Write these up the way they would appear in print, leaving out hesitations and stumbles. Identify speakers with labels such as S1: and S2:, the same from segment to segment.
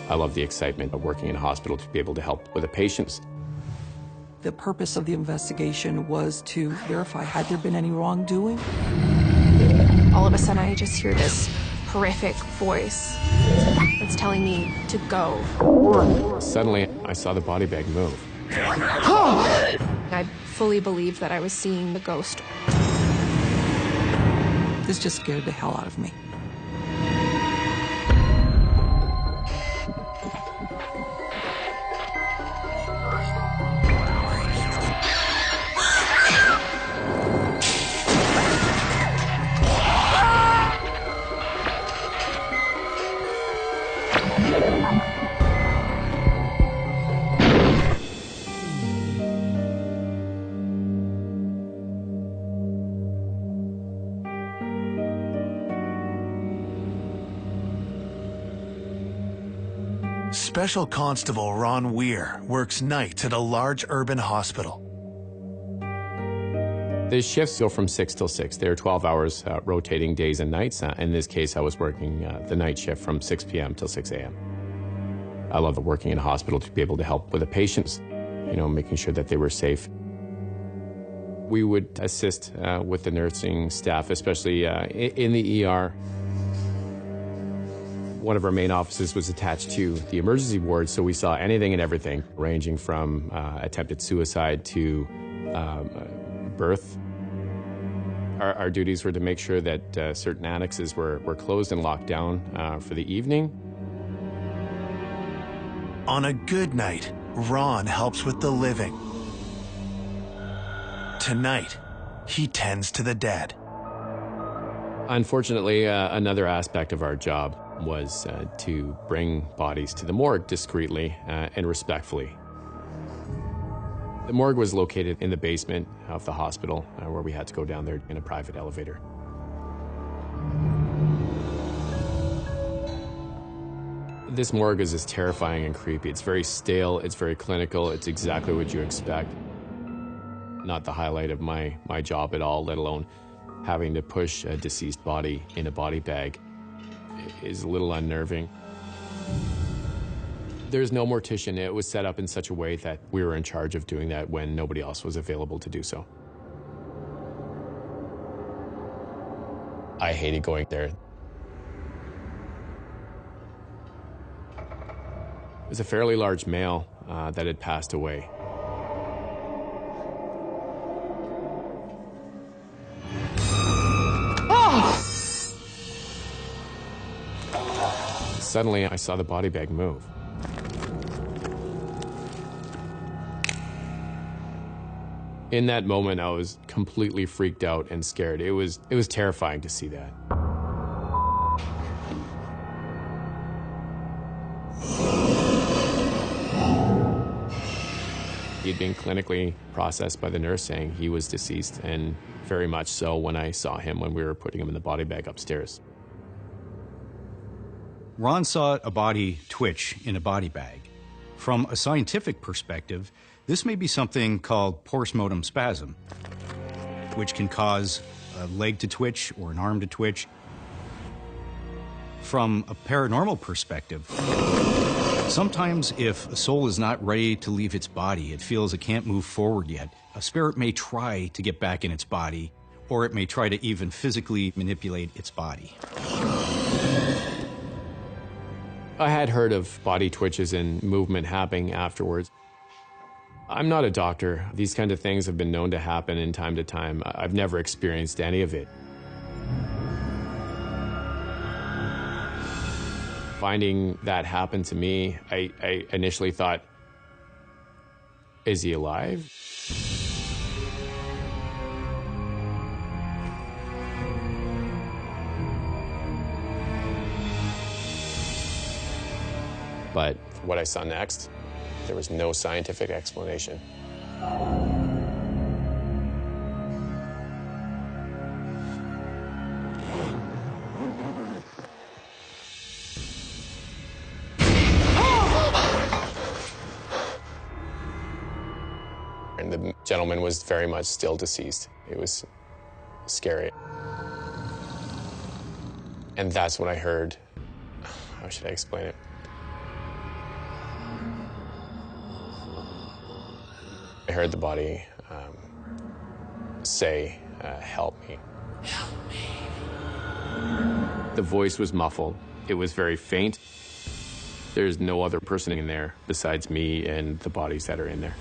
S1: I love the excitement of working in a hospital to be able to help with the patients.
S2: The purpose of the investigation was to verify, had there been any wrongdoing?
S3: All of a sudden, I just hear this horrific voice that's telling me to go.
S1: Suddenly, I saw the body bag move.
S3: I fully believed that I was seeing the ghost.
S2: This just scared the hell out of me.
S4: Special Constable Ron Weir works nights at a large urban hospital.
S1: The shifts go from 6 till 6. They're 12 hours rotating days and nights. In this case, I was working the night shift from 6 p.m. till 6 a.m. I love working in a hospital to be able to help with the patients, making sure that they were safe. We would assist with the nursing staff, especially in the ER. One of our main offices was attached to the emergency ward, so we saw anything and everything, ranging from attempted suicide to birth. Our duties were to make sure that certain annexes were closed and locked down for the evening.
S4: On a good night, Ron helps with the living. Tonight, he tends to the dead.
S1: Unfortunately, another aspect of our job was to bring bodies to the morgue discreetly and respectfully. The morgue was located in the basement of the hospital, where we had to go down there in a private elevator. This morgue is just terrifying and creepy. It's very stale, it's very clinical, it's exactly what you expect. Not the highlight of my job at all, let alone having to push a deceased body in a body bag is a little unnerving. There's no mortician. It was set up in such a way that we were in charge of doing that when nobody else was available to do so. I hated going there. It was a fairly large male that had passed away. Suddenly, I saw the body bag move. In that moment, I was completely freaked out and scared. It was terrifying to see that. He'd been clinically processed by the nurse saying he was deceased, and very much so when I saw him when we were putting him in the body bag upstairs.
S5: Ron saw a body twitch in a body bag. From a scientific perspective, this may be something called postmortem spasm, which can cause a leg to twitch or an arm to twitch. From a paranormal perspective, sometimes if a soul is not ready to leave its body, it feels it can't move forward yet, a spirit may try to get back in its body, or it may try to even physically manipulate its body.
S1: I had heard of body twitches and movement happening afterwards. I'm not a doctor. These kind of things have been known to happen in time to time. I've never experienced any of it. Finding that happen to me, I initially thought, is he alive? But what I saw next, there was no scientific explanation. And the gentleman was very much still deceased. It was scary. And that's when I heard, how should I explain it? I heard the body say, help me. The voice was muffled. It was very faint. There's no other person in there besides me and the bodies that are in there.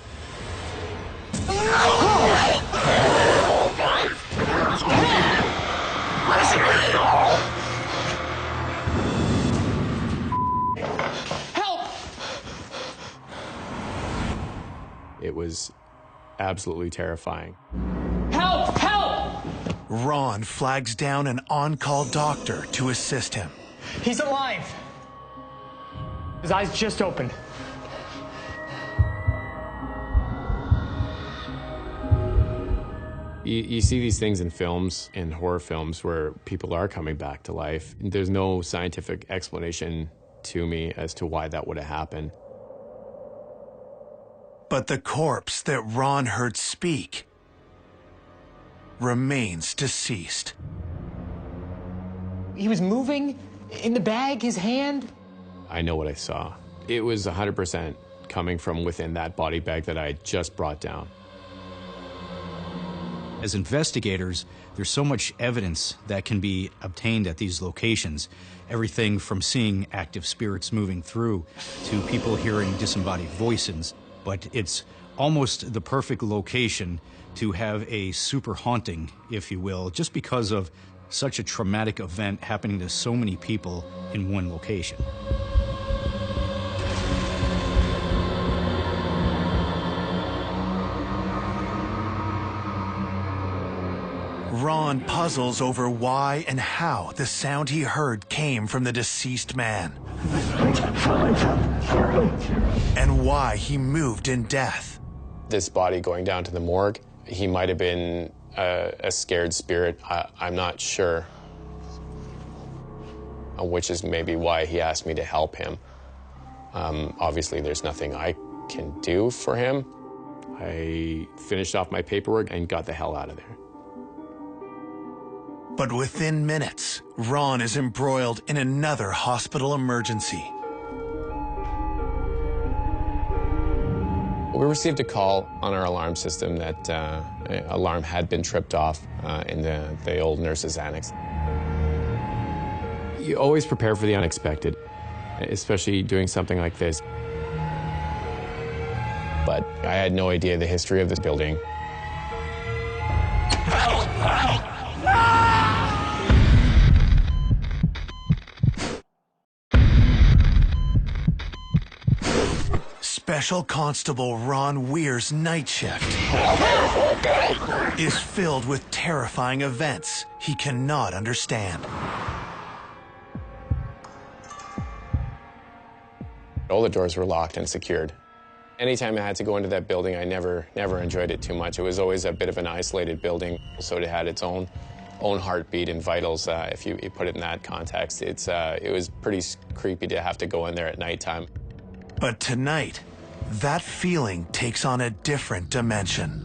S1: It was absolutely terrifying.
S6: Help! Help!
S4: Ron flags down an on-call doctor to assist him.
S6: He's alive. His eyes just opened.
S1: You see these things in films, in horror films, where people are coming back to life. There's no scientific explanation to me as to why that would have happened.
S4: But the corpse that Ron heard speak remains deceased.
S6: He was moving in the bag, his hand.
S1: I know what I saw. It was 100% coming from within that body bag that I had just brought down.
S5: As investigators, there's so much evidence that can be obtained at these locations. Everything from seeing active spirits moving through to people hearing disembodied voices. But it's almost the perfect location to have a super haunting, if you will, just because of such a traumatic event happening to so many people in one location.
S4: Ron puzzles over why and how the sound he heard came from the deceased man. And why he moved in death.
S1: This body going down to the morgue, he might have been a scared spirit. I'm not sure. Which is maybe why he asked me to help him. Obviously, there's nothing I can do for him. I finished off my paperwork and got the hell out of there.
S4: But within minutes, Ron is embroiled in another hospital emergency.
S1: We received a call on our alarm system that an alarm had been tripped off in the old nurse's annex. You always prepare for the unexpected, especially doing something like this. But I had no idea the history of this building.
S4: Special Constable Ron Weir's night shift is filled with terrifying events he cannot understand.
S1: All the doors were locked and secured. Anytime I had to go into that building, I never enjoyed it too much. It was always a bit of an isolated building, so it had its own heartbeat and vitals. If you put it in that context, it was pretty creepy to have to go in there at nighttime.
S4: But tonight, that feeling takes on a different dimension.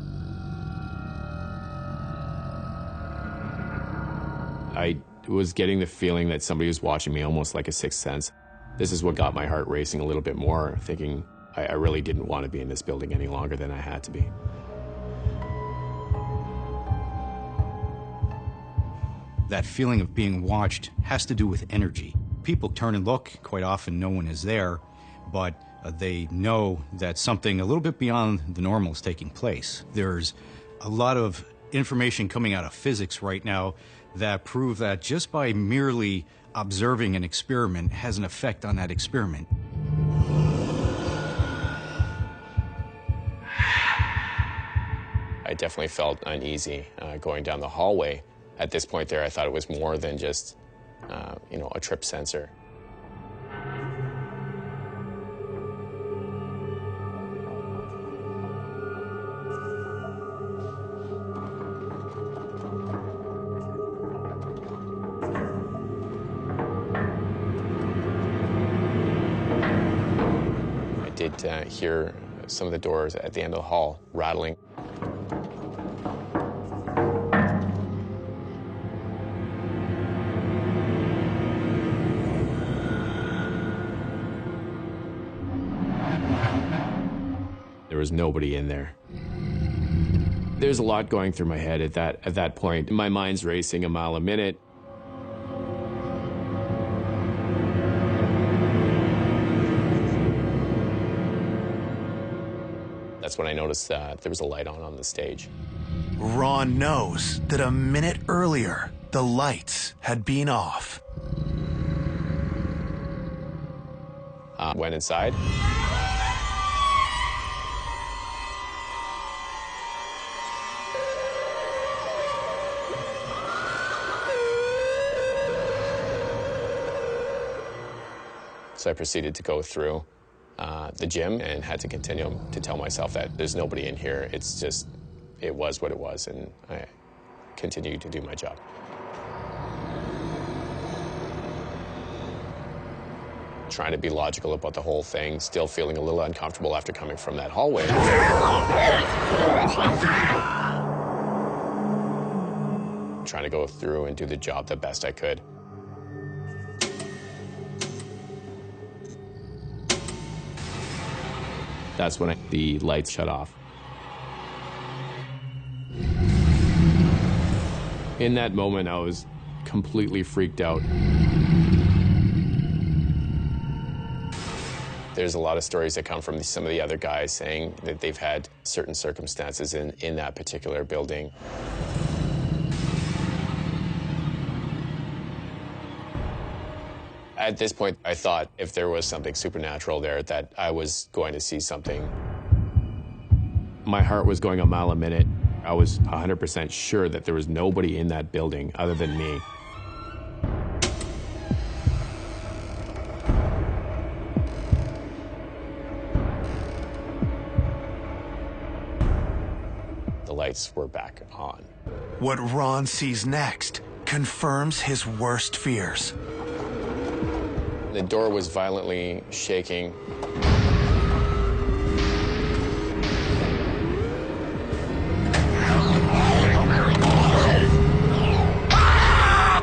S1: I was getting the feeling that somebody was watching me, almost like a sixth sense. This is what got my heart racing a little bit more, thinking I really didn't want to be in this building any longer than I had to be.
S5: That feeling of being watched has to do with energy. People turn and look, quite often no one is there, but they know that something a little bit beyond the normal is taking place. There's a lot of information coming out of physics right now that prove that just by merely observing an experiment has an effect on that experiment.
S1: I definitely felt uneasy going down the hallway. At this point there, I thought it was more than just, a trip sensor. I did hear some of the doors at the end of the hall rattling. There was nobody in there. There's a lot going through my head at that point. My mind's racing a mile a minute. That's when I noticed that there was a light on the stage.
S4: Ron knows that a minute earlier, the lights had been off.
S1: Went inside. So I proceeded to go through the gym and had to continue to tell myself that there's nobody in here. It's just, it was what it was, and I continued to do my job. Trying to be logical about the whole thing, still feeling a little uncomfortable after coming from that hallway. Trying to go through and do the job the best I could. That's when the lights shut off. In that moment, I was completely freaked out. There's a lot of stories that come from some of the other guys saying that they've had certain circumstances in that particular building. At this point, I thought if there was something supernatural there, that I was going to see something. My heart was going a mile a minute. I was 100% sure that there was nobody in that building other than me. The lights were back on.
S4: What Ron sees next confirms his worst fears.
S1: The door was violently shaking.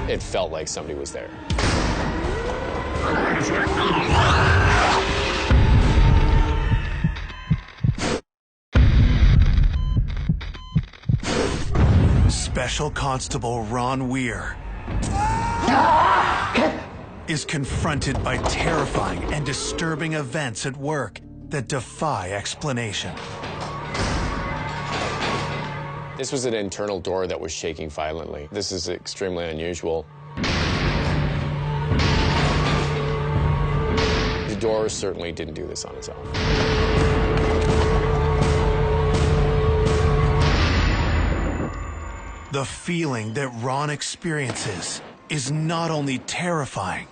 S1: It felt like somebody was there.
S4: Special Constable Ron Weir is confronted by terrifying and disturbing events at work that defy explanation.
S1: This was an internal door that was shaking violently. This is extremely unusual. The door certainly didn't do this on its own.
S4: The feeling that Ron experiences is not only terrifying,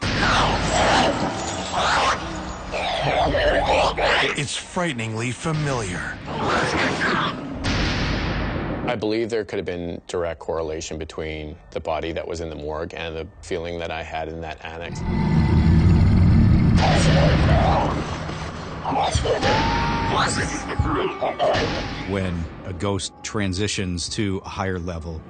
S4: it's frighteningly familiar.
S1: I believe there could have been direct correlation between the body that was in the morgue and the feeling that I had in that annex.
S5: When a ghost transitions to a higher level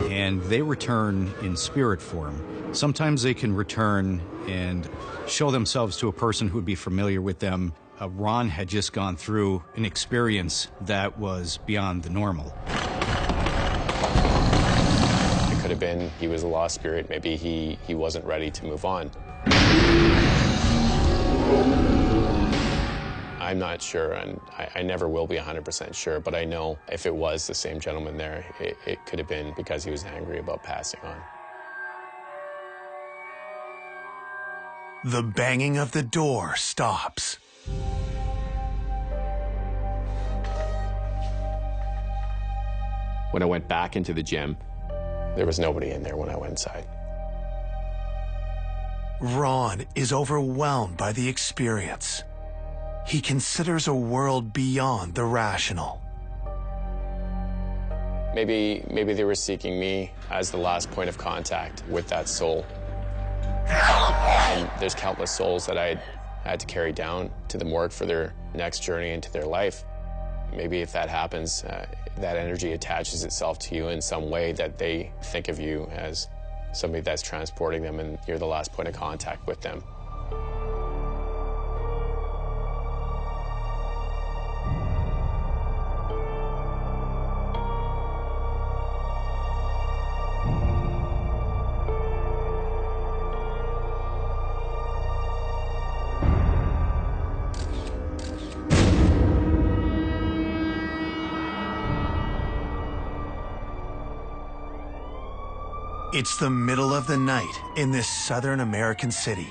S5: and they return in spirit form, sometimes they can return and show themselves to a person who would be familiar with them. Ron had just gone through an experience that was beyond the normal.
S1: It could have been he was a lost spirit. Maybe he wasn't ready to move on. I'm not sure, and I never will be 100% sure, but I know if it was the same gentleman there, it could have been because he was angry about passing on.
S4: The banging of the door stops.
S1: When I went back into the gym, there was nobody in there when I went inside.
S4: Ron is overwhelmed by the experience. He considers a world beyond the rational.
S1: Maybe they were seeking me as the last point of contact with that soul. And there's countless souls that I had to carry down to the morgue for their next journey into their life. Maybe if that happens, that energy attaches itself to you in some way that they think of you as somebody that's transporting them and you're the last point of contact with them.
S4: It's the middle of the night in this Southern American city.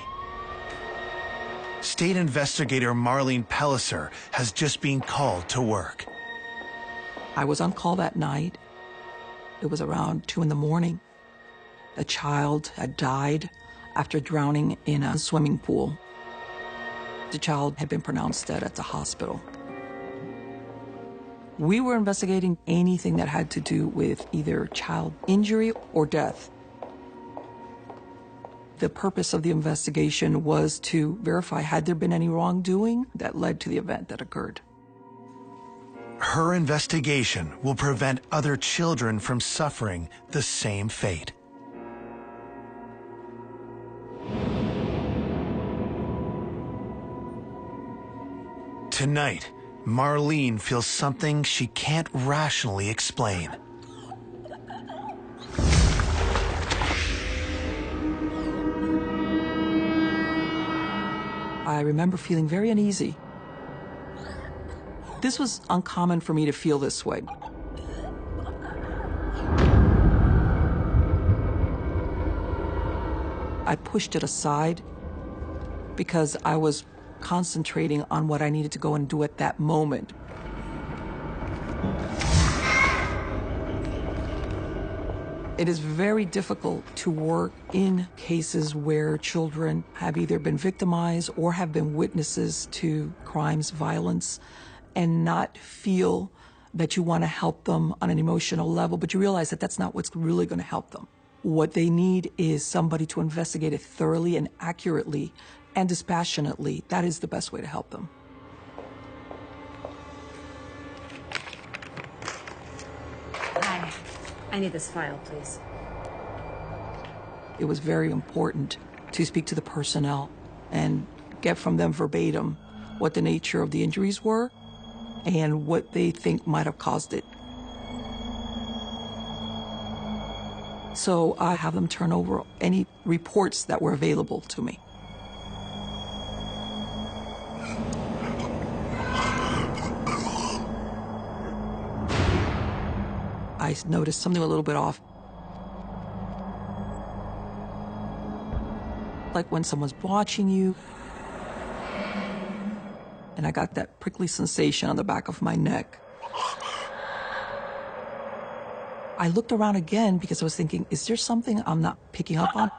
S4: State investigator Marlene Pellicer has just been called to work.
S2: I was on call that night. It was around 2 in the morning. A child had died after drowning in a swimming pool. The child had been pronounced dead at the hospital. We were investigating anything that had to do with either child injury or death. The purpose of the investigation was to verify had there been any wrongdoing that led to the event that occurred.
S4: Her investigation will prevent other children from suffering the same fate. Tonight, Marlene feels something she can't rationally explain.
S2: I remember feeling very uneasy. This was uncommon for me to feel this way. I pushed it aside because I was concentrating on what I needed to go and do at that moment. It is very difficult to work in cases where children have either been victimized or have been witnesses to crimes, violence, and not feel that you want to help them on an emotional level, but you realize that that's not what's really going to help them. What they need is somebody to investigate it thoroughly and accurately and dispassionately. That is the best way to help them.
S7: Hi. I need this file, please.
S2: It was very important to speak to the personnel and get from them verbatim what the nature of the injuries were and what they think might have caused it. So I have them turn over any reports that were available to me. I noticed something a little bit off. Like when someone's watching you, and I got that prickly sensation on the back of my neck. I looked around again because I was thinking, is there something I'm not picking up on?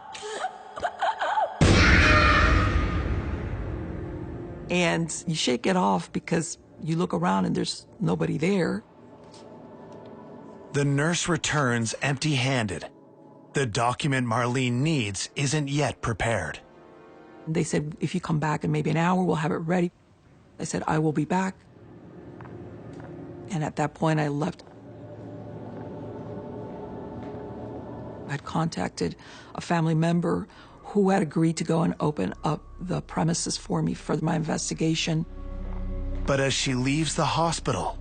S2: And you shake it off because you look around and there's nobody there.
S4: The nurse returns empty-handed. The document Marlene needs isn't yet prepared.
S2: They said, if you come back in maybe an hour, we'll have it ready. I said, I will be back. And at that point, I left. I'd contacted a family member who had agreed to go and open up the premises for me for my investigation.
S4: But as she leaves the hospital,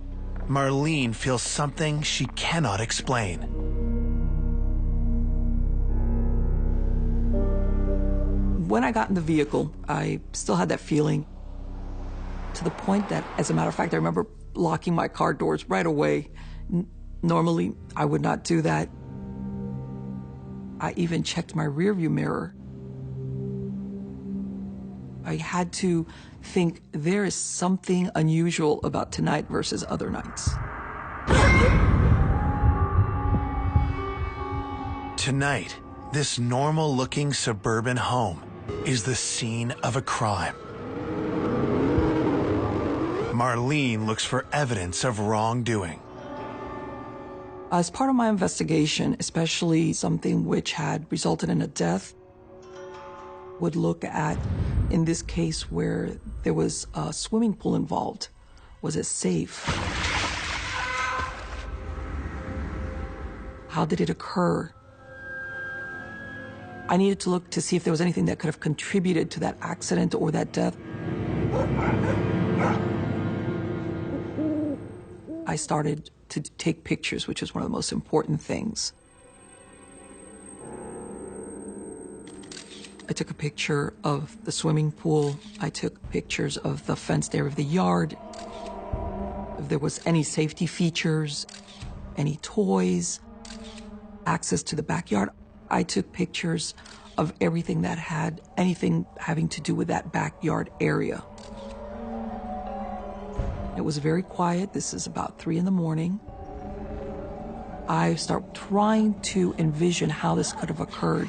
S4: Marlene feels something she cannot explain.
S2: When I got in the vehicle, I still had that feeling, to the point that, as a matter of fact, I remember locking my car doors right away. Normally, I would not do that. I even checked my rearview mirror. I had to think there is something unusual about tonight versus other nights.
S4: Tonight, this normal-looking suburban home is the scene of a crime. Marlene looks for evidence of wrongdoing.
S2: As part of my investigation, especially something which had resulted in a death, would look at, in this case where there was a swimming pool involved, was it safe? How did it occur? I needed to look to see if there was anything that could have contributed to that accident or that death. I started to take pictures, which is one of the most important things. I took a picture of the swimming pool. I took pictures of the fenced area of the yard. If there was any safety features, any toys, access to the backyard. I took pictures of everything that had anything having to do with that backyard area. It was very quiet. This is about 3 in the morning. I start trying to envision how this could have occurred.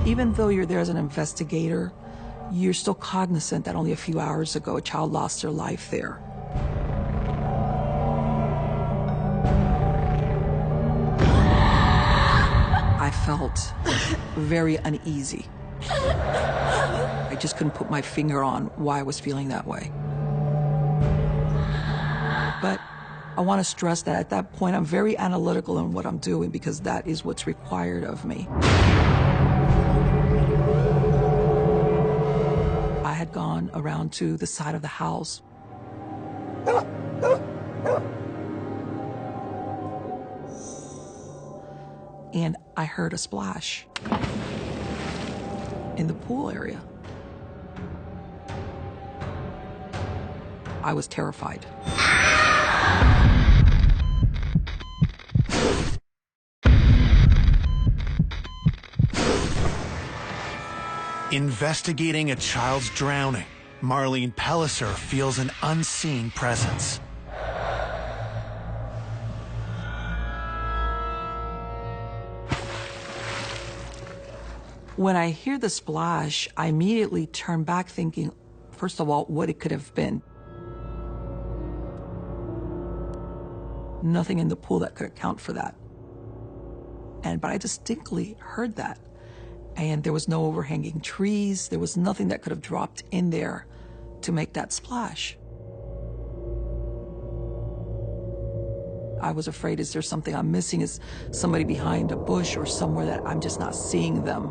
S2: Even though you're there as an investigator, you're still cognizant that only a few hours ago a child lost their life there. I felt very uneasy. I just couldn't put my finger on why I was feeling that way. But I want to stress that at that point, I'm very analytical in what I'm doing because that is what's required of me. I had gone around to the side of the house. And I heard a splash in the pool area. I was terrified.
S4: Investigating a child's drowning, Marlene Pellicer feels an unseen presence.
S2: When I hear the splash, I immediately turn back thinking, first of all, what it could have been. Nothing in the pool that could account for that. But I distinctly heard that. And there was no overhanging trees. There was nothing that could have dropped in there to make that splash. I was afraid, is there something I'm missing? Is somebody behind a bush or somewhere that I'm just not seeing them?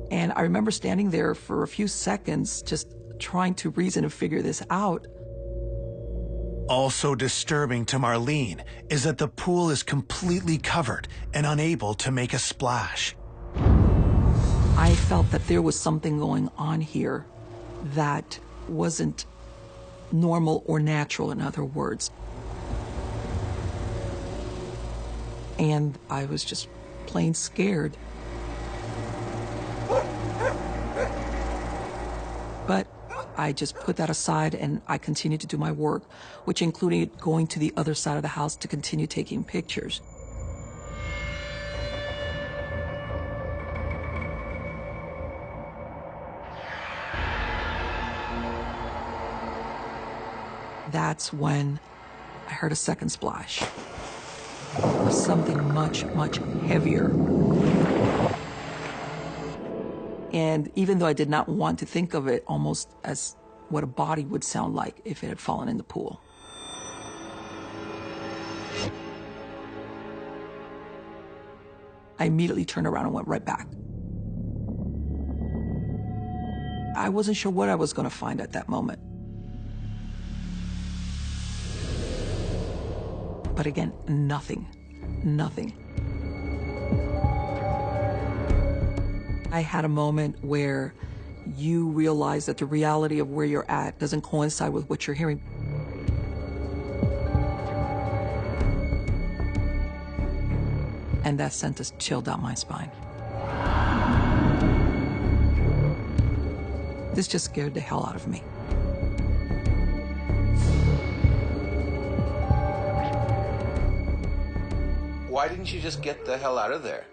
S2: And I remember standing there for a few seconds, just trying to reason and figure this out.
S4: Also disturbing to Marlene is that the pool is completely covered and unable to make a splash.
S2: I felt that there was something going on here that wasn't normal or natural, in other words. And I was just plain scared. But I just put that aside and I continued to do my work, which included going to the other side of the house to continue taking pictures. That's when I heard a second splash of something much, much heavier. And even though I did not want to think of it almost as what a body would sound like if it had fallen in the pool. I immediately turned around and went right back. I wasn't sure what I was going to find at that moment. But again, nothing. I had a moment where you realize that the reality of where you're at doesn't coincide with what you're hearing. And that sent a chill down my spine. This just scared the hell out of me.
S8: Why didn't you just get the hell out of there?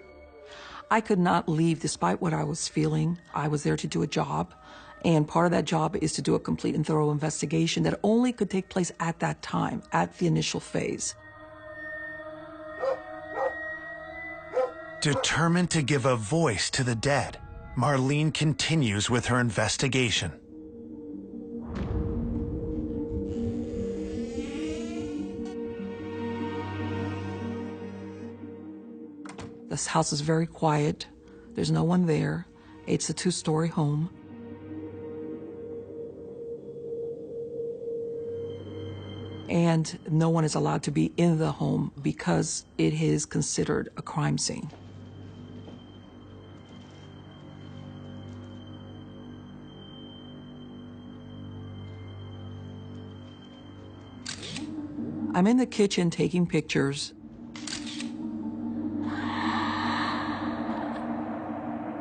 S2: I could not leave despite what I was feeling. I was there to do a job, and part of that job is to do a complete and thorough investigation that only could take place at that time, at the initial phase.
S4: Determined to give a voice to the dead, Marlene continues with her investigation.
S2: This house is very quiet. There's no one there. It's a 2-story home. And no one is allowed to be in the home because it is considered a crime scene. I'm in the kitchen taking pictures.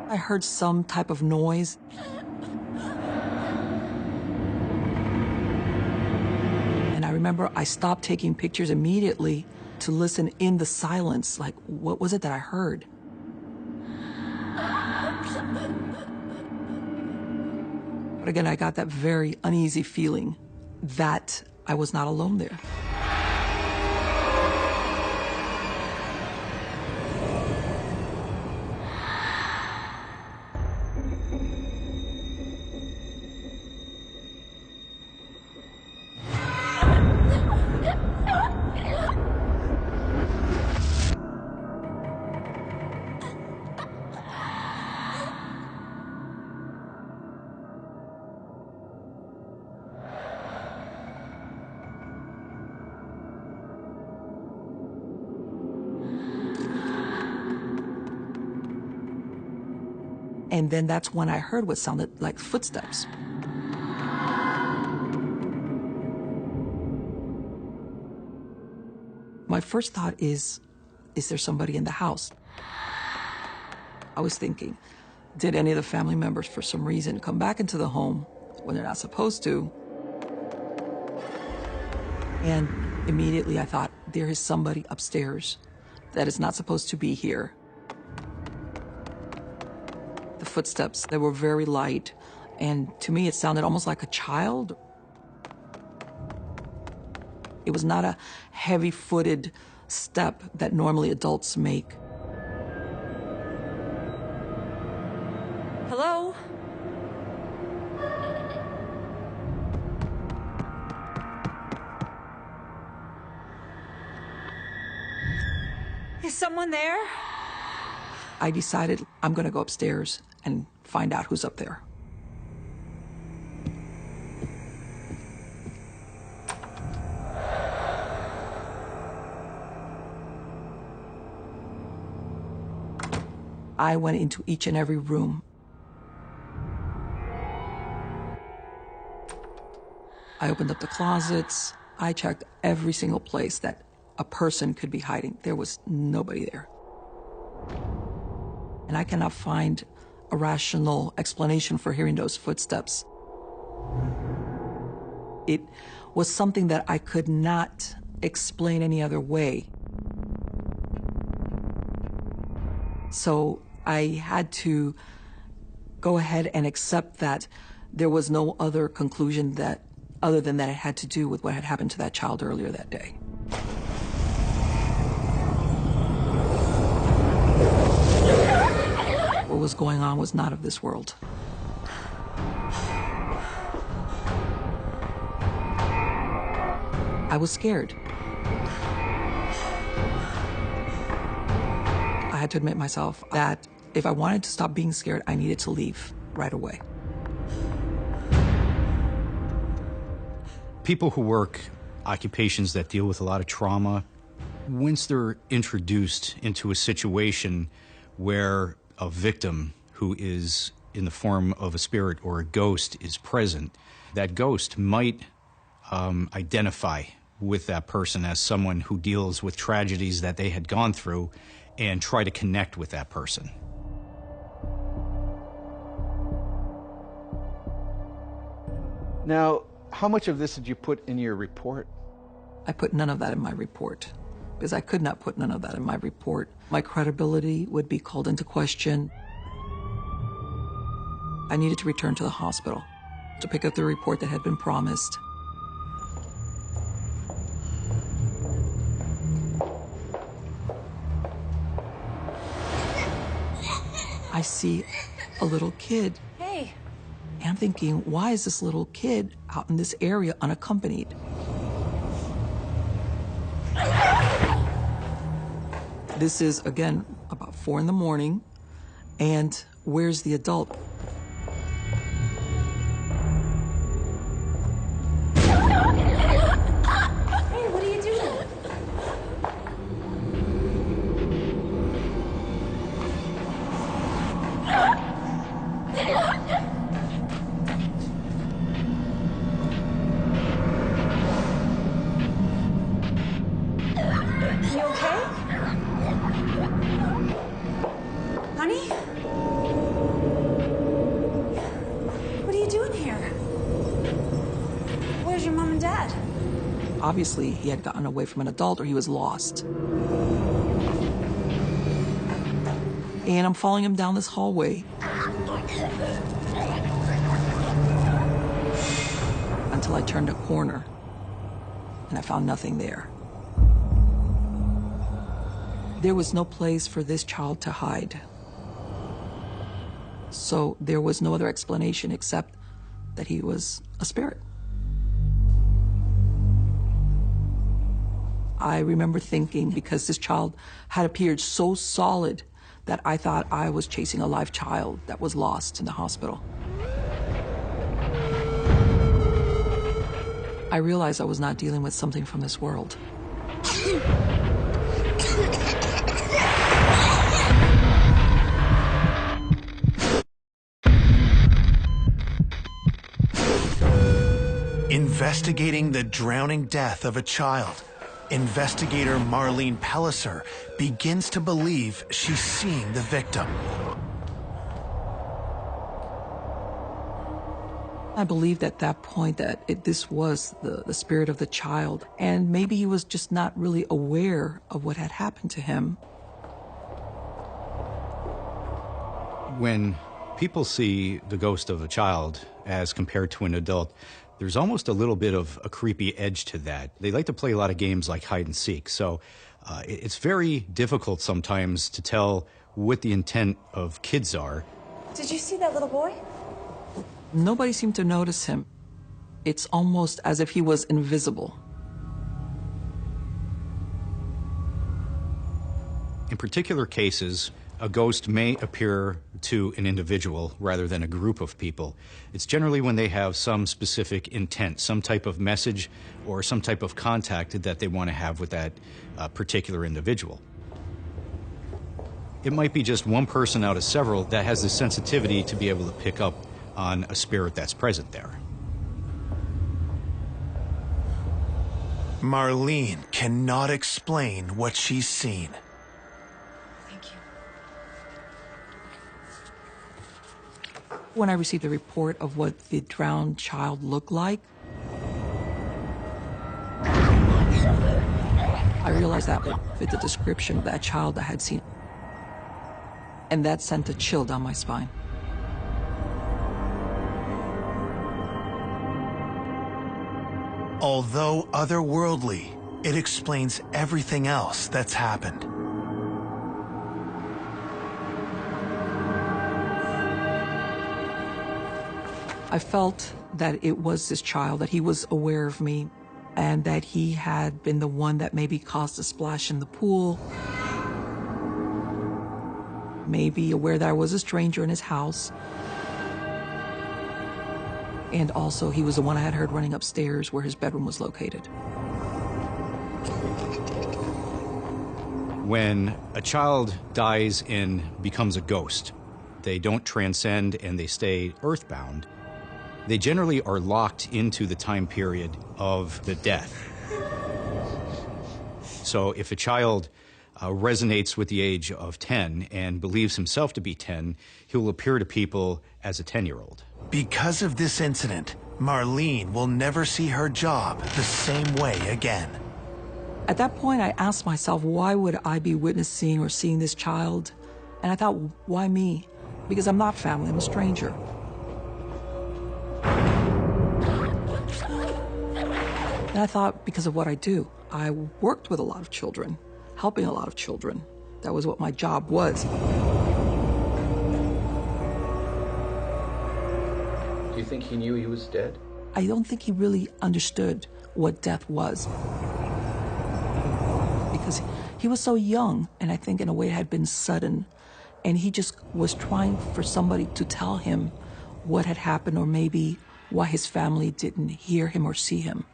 S2: I heard some type of noise. And I remember I stopped taking pictures immediately to listen in the silence, like, what was it that I heard? But again, I got that very uneasy feeling that I was not alone there. And then that's when I heard what sounded like footsteps. My first thought is there somebody in the house? I was thinking, did any of the family members for some reason come back into the home when they're not supposed to? And immediately I thought, there is somebody upstairs that is not supposed to be here. The footsteps, they were very light, and to me it sounded almost like a child. It was not a heavy-footed step that normally adults make.
S7: Hello? Is someone there?
S2: I decided I'm gonna go upstairs and find out who's up there. I went into each and every room. I opened up the closets. I checked every single place that a person could be hiding. There was nobody there. And I cannot find a rational explanation for hearing those footsteps. It was something that I could not explain any other way. So I had to go ahead and accept that there was no other conclusion other than that it had to do with what had happened to that child earlier that day. What was going on was not of this world. I was scared. I had to admit myself that if I wanted to stop being scared, I needed to leave right away.
S5: People who work occupations that deal with a lot of trauma, once they're introduced into a situation where a victim who is in the form of a spirit or a ghost is present, that ghost might identify with that person as someone who deals with tragedies that they had gone through and try to connect with that person.
S9: Now, how much of this did you put in your report?
S2: I put none of that in my report because I could not put none of that in my report. My credibility would be called into question. I needed to return to the hospital to pick up the report that had been promised. I see a little kid.
S7: Hey.
S2: And I'm thinking, why is this little kid out in this area unaccompanied? This is, again, about 4 in the morning, and where's the adult?
S7: Hey, what are you doing?
S2: Obviously, he had gotten away from an adult or he was lost. And I'm following him down this hallway until I turned a corner and I found nothing there. There was no place for this child to hide. So there was no other explanation except that he was a spirit. I remember thinking, because this child had appeared so solid, that I thought I was chasing a live child that was lost in the hospital. I realized I was not dealing with something from this world.
S4: Investigating the drowning death of a child, investigator Marlene Pellicer begins to believe she's seeing the victim.
S2: I believed at that point that this was the spirit of the child, and maybe he was just not really aware of what had happened to him.
S5: When people see the ghost of a child as compared to an adult, there's almost a little bit of a creepy edge to that. They like to play a lot of games like hide and seek, so it's very difficult sometimes to tell what the intent of kids are.
S7: Did you see that little boy?
S2: Nobody seemed to notice him. It's almost as if he was invisible.
S5: In particular cases, a ghost may appear to an individual rather than a group of people. It's generally when they have some specific intent, some type of message or some type of contact that they want to have with that particular individual. It might be just one person out of several that has the sensitivity to be able to pick up on a spirit that's present there.
S4: Marlene cannot explain what she's seen.
S2: When I received the report of what the drowned child looked like, I realized that would fit the description of that child I had seen. And that sent a chill down my spine.
S4: Although otherworldly, it explains everything else that's happened.
S2: I felt that it was this child, that he was aware of me, and that he had been the one that maybe caused a splash in the pool, maybe aware that I was a stranger in his house, and also he was the one I had heard running upstairs where his bedroom was located.
S5: When a child dies and becomes a ghost, they don't transcend and they stay earthbound. They generally are locked into the time period of the death. So if a child resonates with the age of 10 and believes himself to be 10, he will appear to people as a 10-year-old.
S4: Because of this incident, Marlene will never see her job the same way again.
S2: At that point, I asked myself, why would I be witnessing or seeing this child? And I thought, why me? Because I'm not family, I'm a stranger. And I thought, because of what I do, I worked with a lot of children, helping a lot of children. That was what my job was.
S9: Do you think he knew he was dead?
S2: I don't think he really understood what death was. Because he was so young, and I think in a way it had been sudden, and he just was trying for somebody to tell him what had happened, or maybe why his family didn't hear him or see him.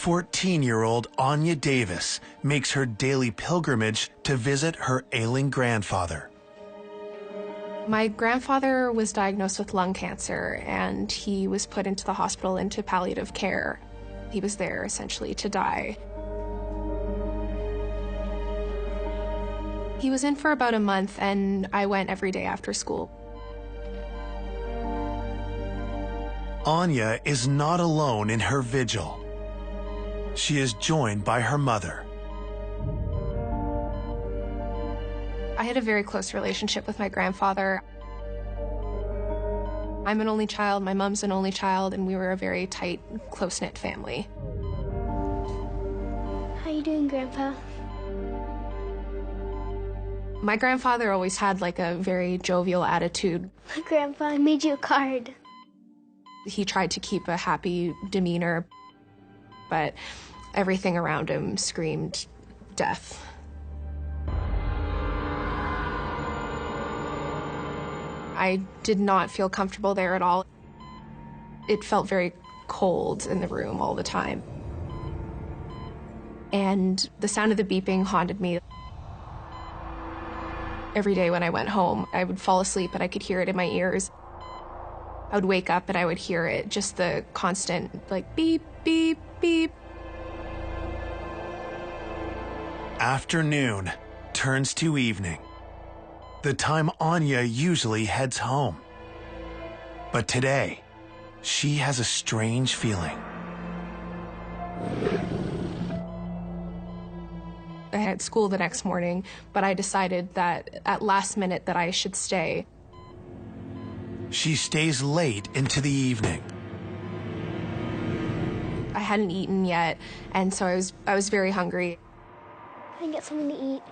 S4: 14-year-old Anya Davis makes her daily pilgrimage to visit her ailing grandfather.
S3: My grandfather was diagnosed with lung cancer, and he was put into the hospital into palliative care. He was there essentially to die. He was in for about a month, and I went every day after school.
S4: Anya is not alone in her vigil. She is joined by her mother.
S3: I had a very close relationship with my grandfather. I'm an only child, my mom's an only child, and we were a very tight, close-knit family.
S10: How you doing, Grandpa?
S3: My grandfather always had like a very jovial attitude.
S10: Grandpa, I made you a card.
S3: He tried to keep a happy demeanor, but everything around him screamed death. I did not feel comfortable there at all. It felt very cold in the room all the time. And the sound of the beeping haunted me. Every day when I went home, I would fall asleep and I could hear it in my ears. I would wake up and I would hear it, just the constant, like, beep, beep, beep.
S4: Afternoon turns to evening, the time Anya usually heads home. But today, she has a strange feeling.
S3: I had school the next morning, but I decided that at last minute that I should stay.
S4: She stays late into the evening.
S3: I hadn't eaten yet, and so I was very hungry.
S10: I can get something to eat.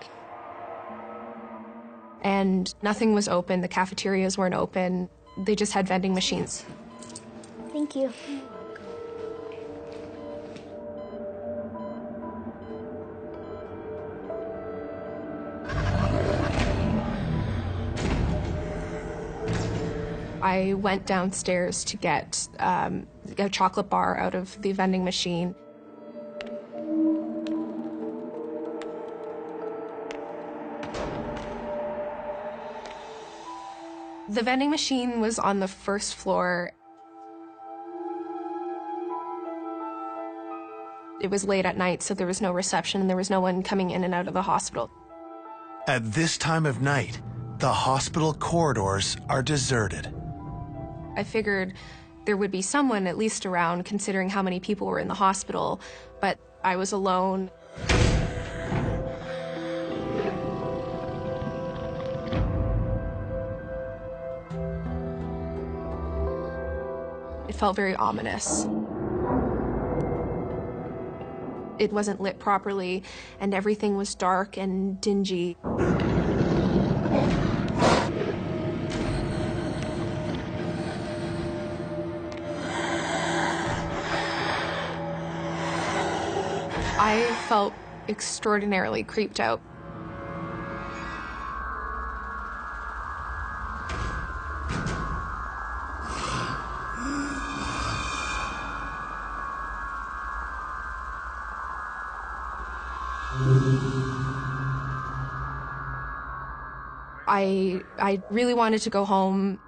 S3: And nothing was open. The cafeterias weren't open. They just had vending machines.
S10: Thank you.
S3: I went downstairs to get a chocolate bar out of the vending machine. The vending machine was on the first floor. It was late at night, so there was no reception and there was no one coming in and out of the hospital.
S4: At this time of night, the hospital corridors are deserted.
S3: I figured there would be someone at least around, considering how many people were in the hospital, but I was alone. It felt very ominous. It wasn't lit properly, and everything was dark and dingy. I felt extraordinarily creeped out. I really wanted to go home,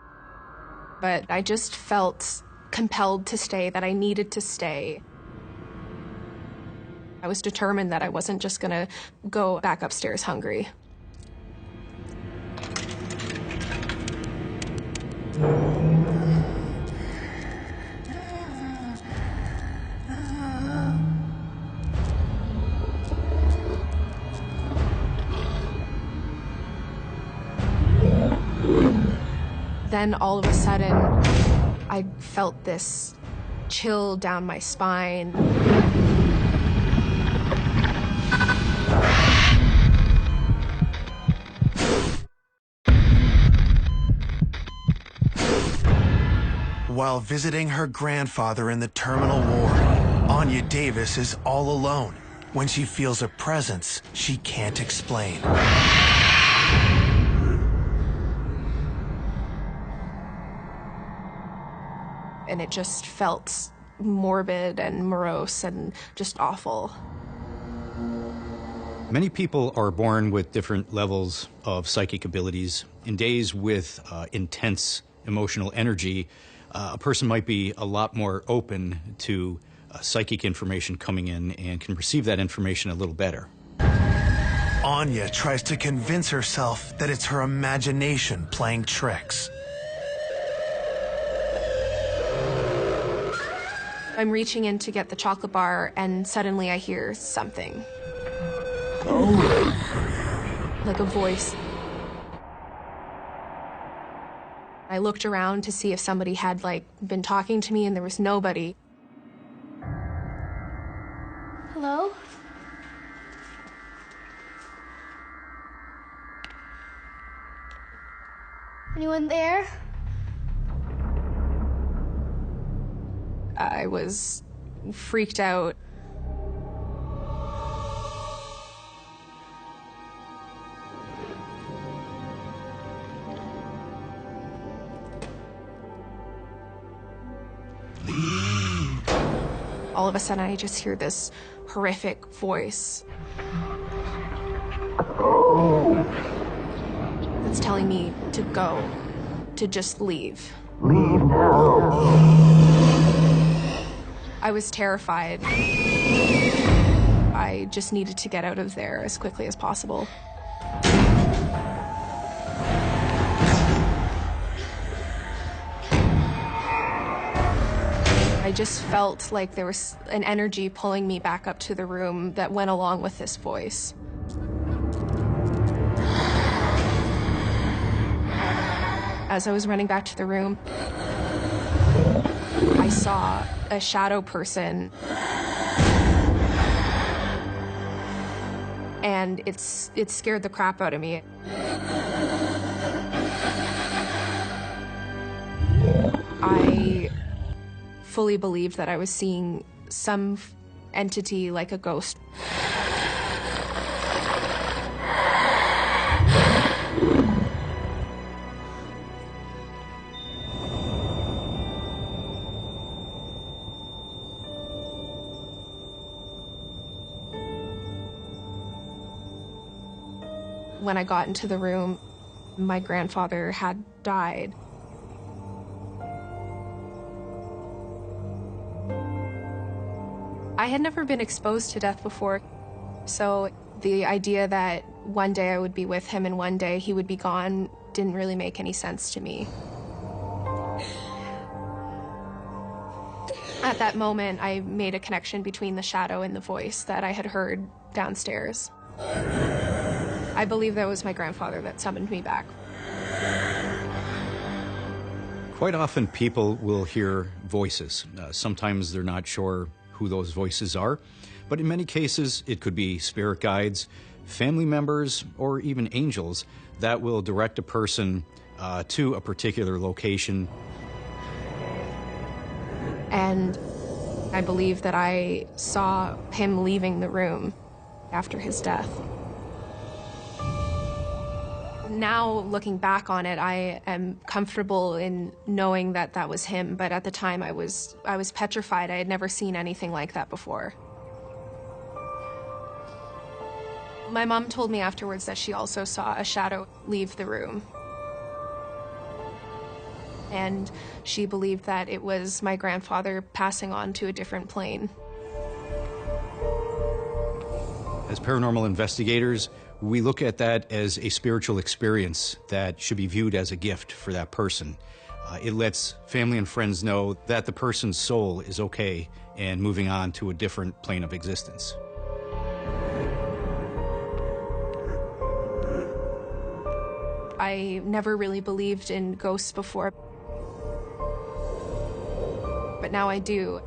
S3: but I just felt compelled to stay, that I needed to stay. I was determined that I wasn't just gonna go back upstairs hungry. Then all of a sudden, I felt this chill down my spine.
S4: While visiting her grandfather in the terminal ward, Anya Davis is all alone when she feels a presence she can't explain.
S3: And it just felt morbid and morose and just awful.
S5: Many people are born with different levels of psychic abilities. In days with intense emotional energy, a person might be a lot more open to psychic information coming in and can receive that information a little better.
S4: Anya tries to convince herself that it's her imagination playing tricks.
S3: I'm reaching in to get the chocolate bar, and suddenly I hear something. Like a voice. I looked around to see if somebody had, been talking to me, and there was nobody.
S10: Hello? Anyone there?
S3: I was freaked out. All of a sudden, I just hear this horrific voice that's telling me to go, to just leave. Leave now. I was terrified. I just needed to get out of there as quickly as possible. I just felt like there was an energy pulling me back up to the room that went along with this voice. As I was running back to the room, I saw a shadow person, and it scared the crap out of me. I fully believed that I was seeing some entity like a ghost. When I got into the room, my grandfather had died. I had never been exposed to death before, so the idea that one day I would be with him and one day he would be gone didn't really make any sense to me. At that moment, I made a connection between the shadow and the voice that I had heard downstairs. I believe that was my grandfather that summoned me back.
S5: Quite often people will hear voices. Sometimes they're not sure who those voices are, but in many cases it could be spirit guides, family members, or even angels that will direct a person to a particular location.
S3: And I believe that I saw him leaving the room after his death. Now, looking back on it, I am comfortable in knowing that that was him, but at the time I was petrified. I had never seen anything like that before. My mom told me afterwards that she also saw a shadow leave the room. And she believed that it was my grandfather passing on to a different plane.
S5: As paranormal investigators, we look at that as a spiritual experience that should be viewed as a gift for that person. It lets family and friends know that the person's soul is okay and moving on to a different plane of existence.
S3: I never really believed in ghosts before, but now I do.